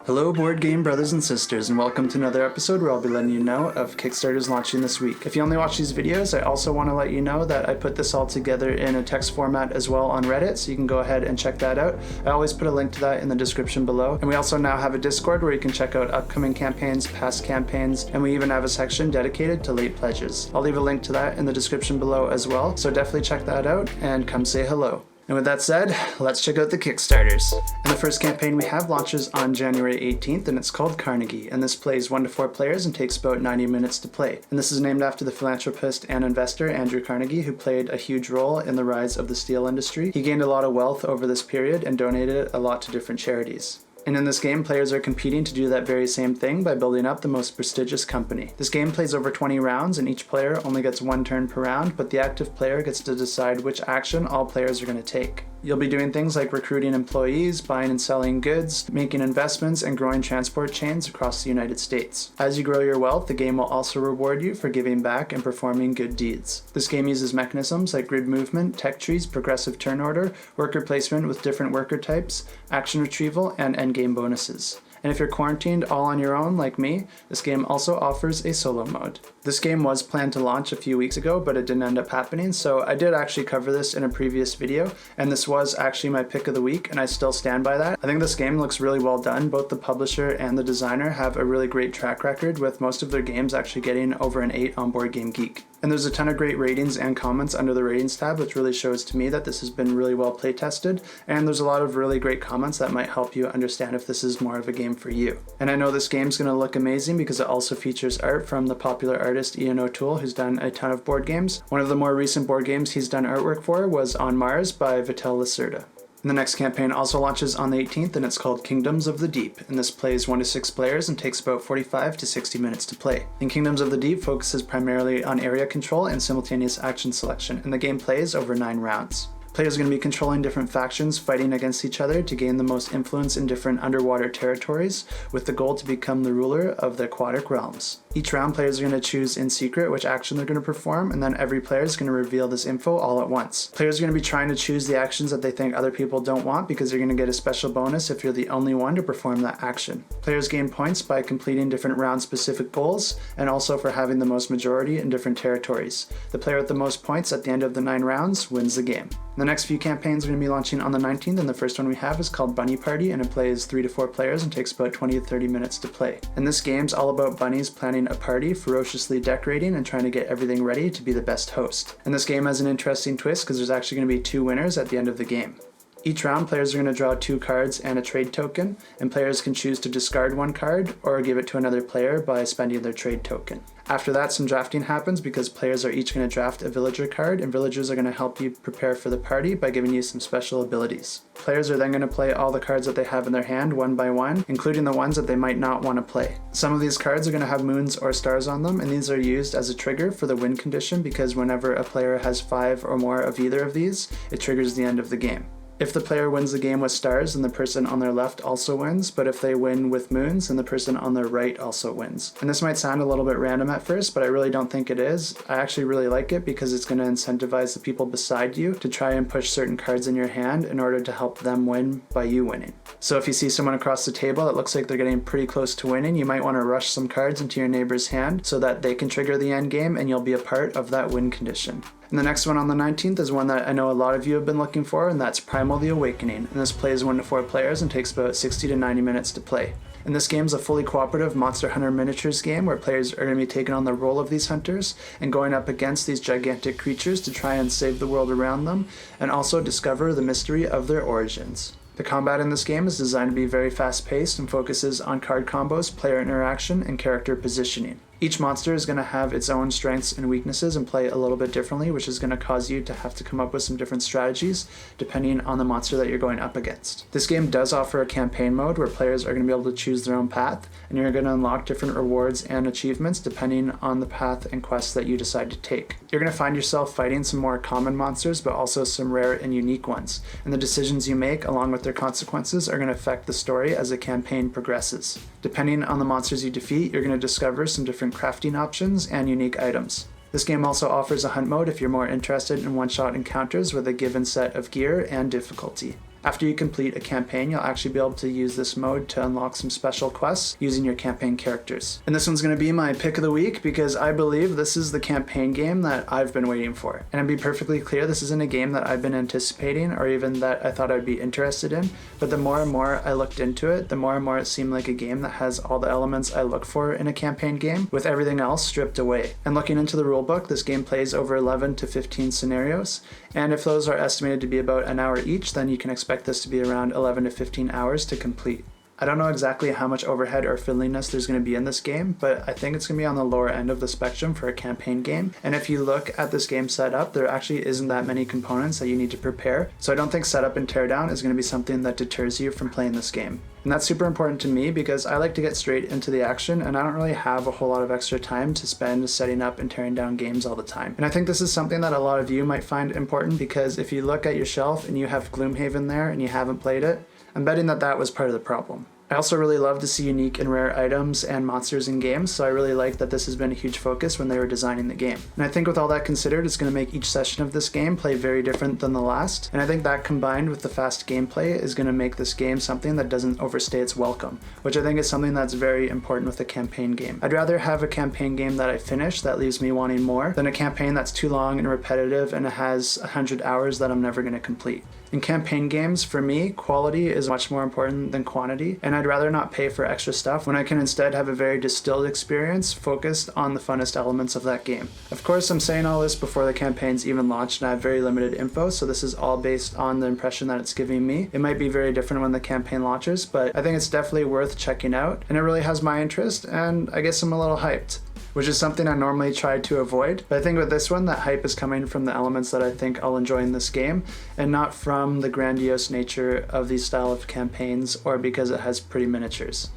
Hello board game brothers and sisters, and welcome to another episode where I'll be letting you know of Kickstarters launching this week. If you only watch these videos, I also want to let you know that I put this all together in a text format as well on Reddit, so you can go ahead and check that out. I always put a link to that in the description below. And we also now have a Discord where you can check out upcoming campaigns, past campaigns, and we even have a section dedicated to late pledges. I'll leave a link to that in the description below as well, so definitely check that out and come say hello. And with that said, let's check out the Kickstarters. And the first campaign we have launches on January 18th, and it's called Carnegie, and this plays 1 to 4 players and takes about 90 minutes to play. And this is named after the philanthropist and investor Andrew Carnegie, who played a huge role in the rise of the steel industry. He gained a lot of wealth over this period and donated a lot to different charities. And in this game, players are competing to do that very same thing by building up the most prestigious company. This game plays over 20 rounds, and each player only gets 1 turn per round, but the active player gets to decide which action all players are going to take. You'll be doing things like recruiting employees, buying and selling goods, making investments, and growing transport chains across the United States. As you grow your wealth, the game will also reward you for giving back and performing good deeds. This game uses mechanisms like grid movement, tech trees, progressive turn order, worker placement with different worker types, action retrieval, and endgame bonuses. And if you're quarantined all on your own like me, this game also offers a solo mode. This game was planned to launch a few weeks ago, but it didn't end up happening, so I did actually cover this in a previous video, and this was actually my pick of the week, and I still stand by that. I think this game looks really well done. Both the publisher and the designer have a really great track record, with most of their games actually getting over an 8 on BoardGameGeek. And there's a ton of great ratings and comments under the ratings tab, which really shows to me that this has been really well play tested, and there's a lot of really great comments that might help you understand if this is more of a game for you. And I know this game's going to look amazing because it also features art from the popular artist Ian O'Toole, who's done a ton of board games. One of the more recent board games he's done artwork for was On Mars by Vitel Lacerda. And the next campaign also launches on the 18th, and it's called Kingdoms of the Deep, and this plays 1 to 6 players and takes about 45 to 60 minutes to play. And Kingdoms of the Deep focuses primarily on area control and simultaneous action selection, and the game plays over 9 rounds. Players are going to be controlling different factions fighting against each other to gain the most influence in different underwater territories, with the goal to become the ruler of the aquatic realms. Each round, players are going to choose in secret which action they're going to perform, and then every player is going to reveal this info all at once. Players are going to be trying to choose the actions that they think other people don't want, because you're going to get a special bonus if you're the only one to perform that action. Players gain points by completing different round-specific goals, and also for having the most majority in different territories. The player with the most points at the end of the 9 rounds wins the game. The next few campaigns are going to be launching on the 19th, and the first one we have is called Bunny Party, and it plays 3 to 4 players and takes about 20 to 30 minutes to play. And this game's all about bunnies planning a party, ferociously decorating, and trying to get everything ready to be the best host. And this game has an interesting twist because there's actually going to be 2 winners at the end of the game. Each round, players are going to draw 2 cards and a trade token, and players can choose to discard 1 card or give it to another player by spending their trade token. After that, some drafting happens because players are each going to draft a villager card, and villagers are going to help you prepare for the party by giving you some special abilities. Players are then going to play all the cards that they have in their hand one by one, including the ones that they might not want to play. Some of these cards are going to have moons or stars on them, and these are used as a trigger for the win condition, because whenever a player has 5 or more of either of these, it triggers the end of the game. If the player wins the game with stars, then the person on their left also wins, but if they win with moons, then the person on their right also wins. And this might sound a little bit random at first, but I really don't think it is. I actually really like it because it's going to incentivize the people beside you to try and push certain cards in your hand in order to help them win by you winning. So if you see someone across the table that looks like they're getting pretty close to winning, you might want to rush some cards into your neighbor's hand so that they can trigger the end game and you'll be a part of that win condition. And the next one on the 19th is one that I know a lot of you have been looking for, and that's Primal the Awakening. And this plays 1 to 4 players and takes about 60 to 90 minutes to play. And this game is a fully cooperative Monster Hunter miniatures game where players are going to be taking on the role of these hunters and going up against these gigantic creatures to try and save the world around them, and also discover the mystery of their origins. The combat in this game is designed to be very fast-paced and focuses on card combos, player interaction, and character positioning. Each monster is going to have its own strengths and weaknesses and play a little bit differently, which is going to cause you to have to come up with some different strategies depending on the monster that you're going up against. This game does offer a campaign mode where players are going to be able to choose their own path, and you're going to unlock different rewards and achievements depending on the path and quests that you decide to take. You're going to find yourself fighting some more common monsters, but also some rare and unique ones, and the decisions you make along with their consequences are going to affect the story as the campaign progresses. Depending on the monsters you defeat, you're going to discover some different crafting options and unique items. This game also offers a hunt mode if you're more interested in one-shot encounters with a given set of gear and difficulty. After you complete a campaign, you'll actually be able to use this mode to unlock some special quests using your campaign characters. And this one's going to be my pick of the week because I believe this is the campaign game that I've been waiting for. And to be perfectly clear, this isn't a game that I've been anticipating or even that I thought I'd be interested in, but the more and more I looked into it, the more and more it seemed like a game that has all the elements I look for in a campaign game with everything else stripped away. And looking into the rulebook, this game plays over 11 to 15 scenarios, and if those are estimated to be about an hour each, then you can expect this to be around 11 to 15 hours to complete. I don't know exactly how much overhead or fiddliness there's going to be in this game, but I think it's going to be on the lower end of the spectrum for a campaign game. And if you look at this game setup, there actually isn't that many components that you need to prepare. So I don't think setup and teardown is going to be something that deters you from playing this game. And that's super important to me because I like to get straight into the action and I don't really have a whole lot of extra time to spend setting up and tearing down games all the time. And I think this is something that a lot of you might find important because if you look at your shelf and you have Gloomhaven there and you haven't played it, I'm betting that that was part of the problem. I also really love to see unique and rare items and monsters in games, so I really like that this has been a huge focus when they were designing the game. And I think with all that considered, it's going to make each session of this game play very different than the last, and I think that combined with the fast gameplay is going to make this game something that doesn't overstay its welcome, which I think is something that's very important with a campaign game. I'd rather have a campaign game that I finish that leaves me wanting more than a campaign that's too long and repetitive and it has 100 hours that I'm never going to complete. In campaign games, for me, quality is much more important than quantity, and I'd rather not pay for extra stuff when I can instead have a very distilled experience focused on the funnest elements of that game. Of course, I'm saying all this before the campaign's even launched and I have very limited info, so this is all based on the impression that it's giving me. It might be very different when the campaign launches, but I think it's definitely worth checking out, and it really has my interest, and I guess I'm a little hyped, which is something I normally try to avoid. But I think with this one, that hype is coming from the elements that I think I'll enjoy in this game, and not from the grandiose nature of these style of campaigns or because it has pretty miniatures.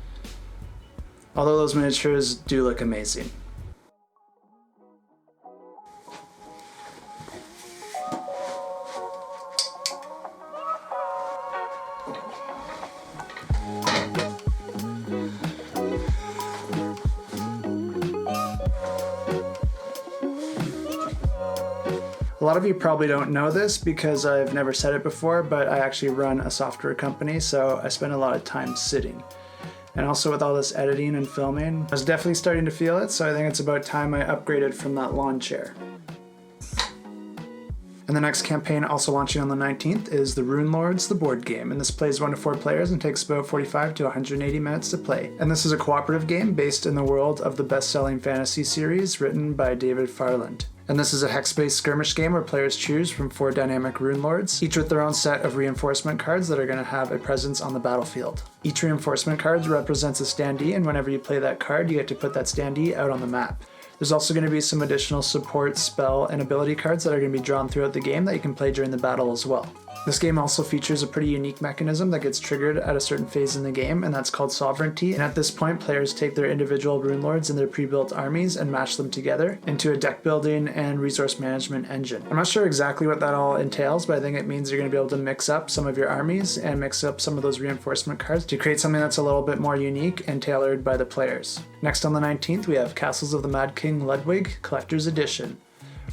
Although those miniatures do look amazing. A lot of you probably don't know this because I've never said it before, but I actually run a software company, so I spend a lot of time sitting. And also with all this editing and filming, I was definitely starting to feel it, so I think it's about time I upgraded from that lawn chair. And the next campaign, also launching on the 19th, is the Runelords, the board game, and this plays 1 to 4 players and takes about 45 to 180 minutes to play. And this is a cooperative game based in the world of the best-selling fantasy series written by David Farland. And this is a hex-based skirmish game where players choose from 4 dynamic Runelords, each with their own set of reinforcement cards that are going to have a presence on the battlefield. Each reinforcement card represents a standee, and whenever you play that card, you get to put that standee out on the map. There's also going to be some additional support, spell, and ability cards that are going to be drawn throughout the game that you can play during the battle as well. This game also features a pretty unique mechanism that gets triggered at a certain phase in the game, and that's called sovereignty. And at this point, players take their individual Runelords and their pre-built armies and mash them together into a deck building and resource management engine. I'm not sure exactly what that all entails, but I think it means you're going to be able to mix up some of your armies and mix up some of those reinforcement cards to create something that's a little bit more unique and tailored by the players. Next on the 19th, we have Castles of the Mad King Ludwig Collector's Edition.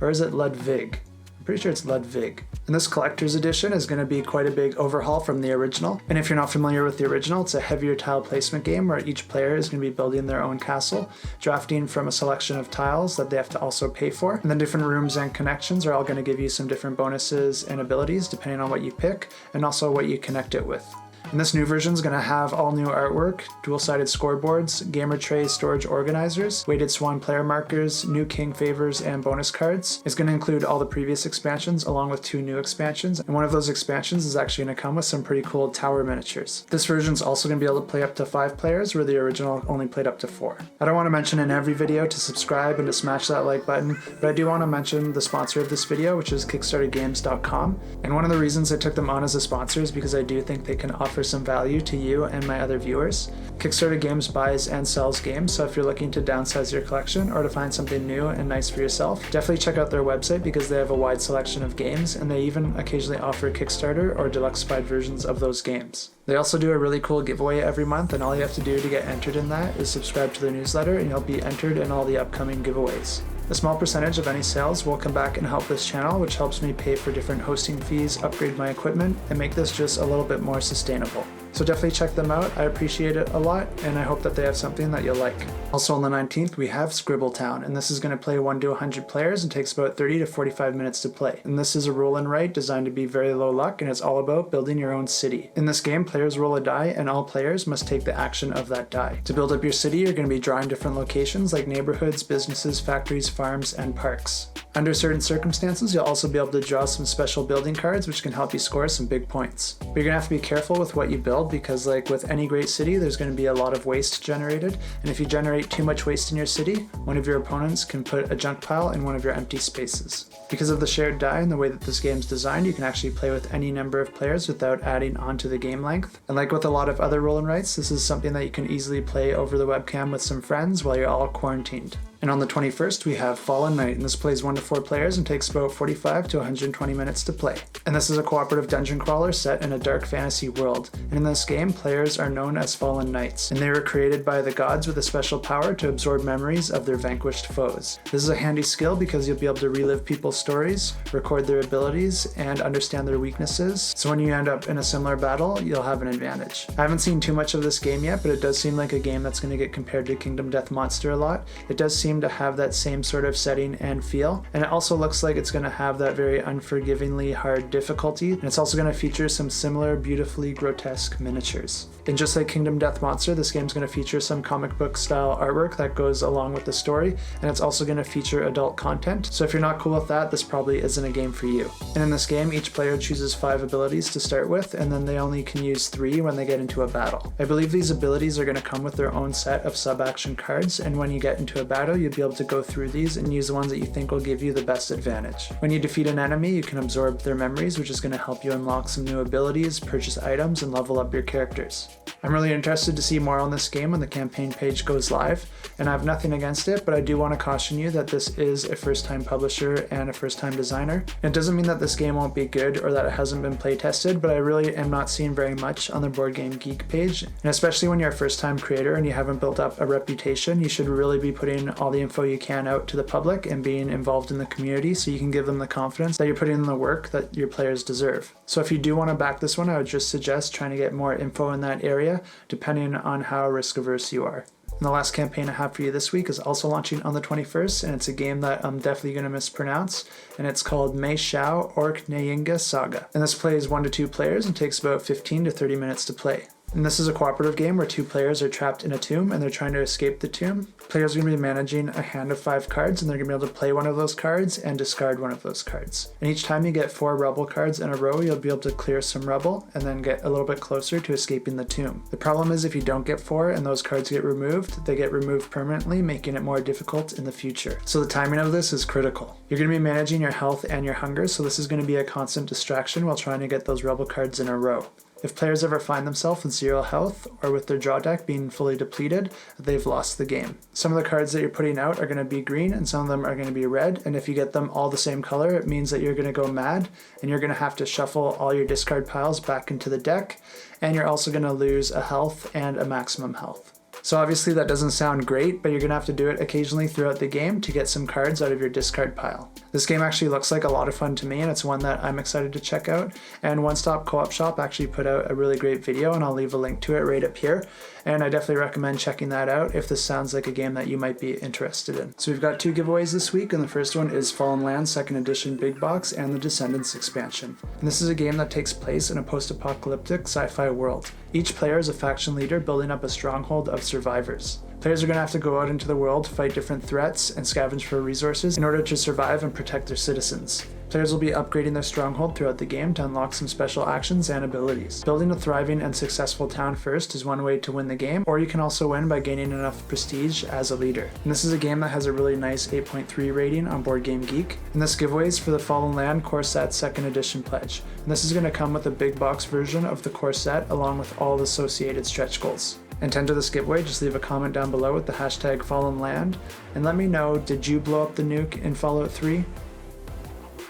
Or is it Ludwig? Pretty sure it's Ludwig. And this collector's edition is going to be quite a big overhaul from the original. And if you're not familiar with the original, it's a heavier tile placement game where each player is going to be building their own castle, drafting from a selection of tiles that they have to also pay for. And then different rooms and connections are all going to give you some different bonuses and abilities depending on what you pick and also what you connect it with. And this new version is going to have all new artwork, dual-sided scoreboards, gamer tray storage organizers, weighted swan player markers, new king favors, and bonus cards. It's going to include all the previous expansions along with 2 new expansions, and one of those expansions is actually going to come with some pretty cool tower miniatures. This version is also going to be able to play up to 5 players where the original only played up to 4. I don't want to mention in every video to subscribe and to smash that like button, but I do want to mention the sponsor of this video, which is KickstarterGames.com. And one of the reasons I took them on as a sponsor is because I do think they can offer some value to you and my other viewers. Kickstarter Games buys and sells games, so if you're looking to downsize your collection or to find something new and nice for yourself, definitely check out their website because they have a wide selection of games, and they even occasionally offer Kickstarter or deluxe-fied versions of those games. They also do a really cool giveaway every month, and all you have to do to get entered in that is subscribe to their newsletter and you'll be entered in all the upcoming giveaways. A small percentage of any sales will come back and help this channel, which helps me pay for different hosting fees, upgrade my equipment, and make this just a little bit more sustainable. So definitely check them out. I appreciate it a lot, and I hope that they have something that you'll like. Also on the 19th, we have Scribbletown, and this is going to play 1 to 100 players and takes about 30 to 45 minutes to play. And this is a roll and write designed to be very low luck, and it's all about building your own city. In this game, players roll a die, and all players must take the action of that die. To build up your city, you're going to be drawing different locations like neighborhoods, businesses, factories, farms, and parks. Under certain circumstances, you'll also be able to draw some special building cards which can help you score some big points. But you're going to have to be careful with what you build because like with any great city, there's going to be a lot of waste generated, and if you generate too much waste in your city, one of your opponents can put a junk pile in one of your empty spaces. Because of the shared die and the way that this game's designed, you can actually play with any number of players without adding onto the game length. And like with a lot of other roll and writes, this is something that you can easily play over the webcam with some friends while you're all quarantined. And on the 21st, we have Fallen Knight, and this plays 1 to 4 players and takes about 45 to 120 minutes to play. And this is a cooperative dungeon crawler set in a dark fantasy world. And in this game, players are known as Fallen Knights, and they were created by the gods with a special power to absorb memories of their vanquished foes. This is a handy skill because you'll be able to relive people's stories, record their abilities, and understand their weaknesses. So when you end up in a similar battle, you'll have an advantage. I haven't seen too much of this game yet, but it does seem like a game that's going to get compared to Kingdom Death Monster a lot. It does seem to have that same sort of setting and feel, and it also looks like it's going to have that very unforgivingly hard difficulty, and it's also going to feature some similar beautifully grotesque miniatures. And just like Kingdom Death Monster, this game's going to feature some comic book style artwork that goes along with the story, and it's also going to feature adult content, so if you're not cool with that, this probably isn't a game for you. And in this game, each player chooses 5 abilities to start with, and then they only can use 3 when they get into a battle. I believe these abilities are going to come with their own set of sub-action cards, and when you get into a battle, you'll be able to go through these and use the ones that you think will give you the best advantage. When you defeat an enemy, you can absorb their memories, which is going to help you unlock some new abilities, purchase items, and level up your characters. I'm really interested to see more on this game when the campaign page goes live, and I have nothing against it, but I do want to caution you that this is a first-time publisher and a first-time designer. It doesn't mean that this game won't be good or that it hasn't been play tested, but I really am not seeing very much on the Board Game Geek page, and especially when you're a first-time creator and you haven't built up a reputation, you should really be putting all the info you can out to the public and being involved in the community so you can give them the confidence that you're putting in the work that your players deserve. So if you do want to back this one, I would just suggest trying to get more info in that area, depending on how risk averse you are. And the last campaign I have for you this week is also launching on the 21st, and it's a game that I'm definitely going to mispronounce, and it's called Maeshowe Orkneyinga Saga. And this plays 1 to 2 players and takes about 15 to 30 minutes to play. And this is a cooperative game where 2 players are trapped in a tomb and they're trying to escape the tomb. Players are going to be managing a hand of 5 cards, and they're going to be able to play one of those cards and discard one of those cards. And each time you get 4 rubble cards in a row, you'll be able to clear some rubble and then get a little bit closer to escaping the tomb. The problem is if you don't get 4 and those cards get removed, they get removed permanently, making it more difficult in the future. So the timing of this is critical. You're going to be managing your health and your hunger, so this is going to be a constant distraction while trying to get those rubble cards in a row. If players ever find themselves with 0 health or with their draw deck being fully depleted, they've lost the game. Some of the cards that you're putting out are going to be green and some of them are going to be red, and if you get them all the same color, it means that you're going to go mad and you're going to have to shuffle all your discard piles back into the deck, and you're also going to lose a health and a maximum health. So obviously that doesn't sound great, but you're going to have to do it occasionally throughout the game to get some cards out of your discard pile. This game actually looks like a lot of fun to me, and it's one that I'm excited to check out. And One Stop Co-op Shop actually put out a really great video, and I'll leave a link to it right up here. And I definitely recommend checking that out if this sounds like a game that you might be interested in. So we've got 2 giveaways this week, and the first one is Fallen Lands 2nd Edition Big Box and the Descendants expansion. And this is a game that takes place in a post-apocalyptic sci-fi world. Each player is a faction leader building up a stronghold of survivors. Players are going to have to go out into the world to fight different threats and scavenge for resources in order to survive and protect their citizens. Players will be upgrading their stronghold throughout the game to unlock some special actions and abilities. Building a thriving and successful town first is one way to win the game, or you can also win by gaining enough prestige as a leader. And this is a game that has a really nice 8.3 rating on Board Game Geek. And this giveaway is for the Fallen Land Core Set 2nd Edition pledge. And this is going to come with a big box version of the core set along with all the associated stretch goals. And to enter this giveaway, just leave a comment down below with the hashtag FallenLand and let me know, did you blow up the nuke in Fallout 3?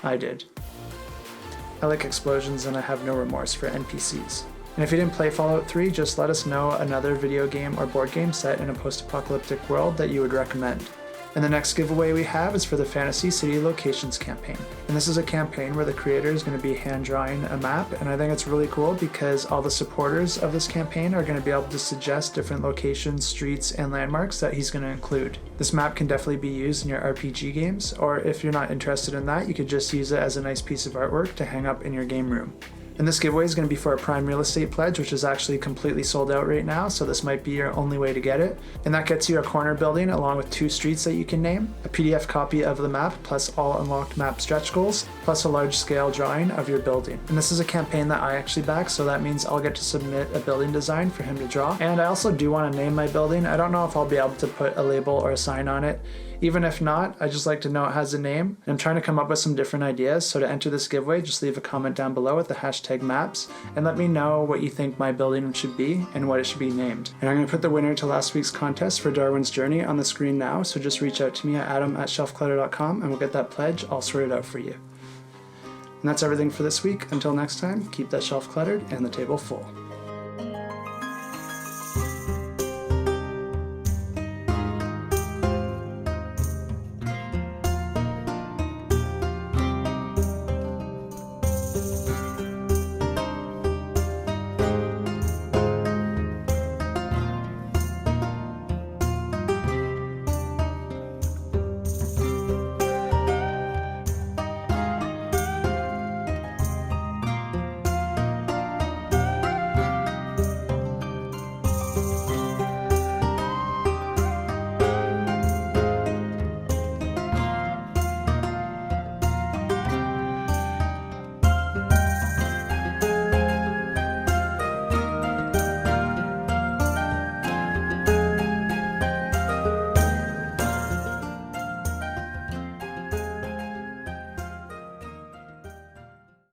I did. I like explosions and I have no remorse for NPCs. And if you didn't play Fallout 3, just let us know another video game or board game set in a post-apocalyptic world that you would recommend. And the next giveaway we have is for the Fantasy City Locations campaign. And this is a campaign where the creator is going to be hand drawing a map, and I think it's really cool because all the supporters of this campaign are going to be able to suggest different locations, streets, and landmarks that he's going to include. This map can definitely be used in your RPG games, or if you're not interested in that, you could just use it as a nice piece of artwork to hang up in your game room. And this giveaway is going to be for a Prime Real Estate pledge, which is actually completely sold out right now, so this might be your only way to get it. And that gets you a corner building along with 2 streets that you can name, a PDF copy of the map, plus all unlocked map stretch goals, plus a large scale drawing of your building. And this is a campaign that I actually back, so that means I'll get to submit a building design for him to draw. And I also do want to name my building. I don't know if I'll be able to put a label or a sign on it. Even if not, I just like to know it has a name. And I'm trying to come up with some different ideas, so to enter this giveaway, just leave a comment down below with the hashtag maps and let me know what you think my building should be and what it should be named. And I'm going to put the winner to last week's contest for Darwin's Journey on the screen now, so just reach out to me at adam@shelfclutter.com and we'll get that pledge all sorted out for you. And that's everything for this week. Until next time, keep that shelf cluttered and the table full.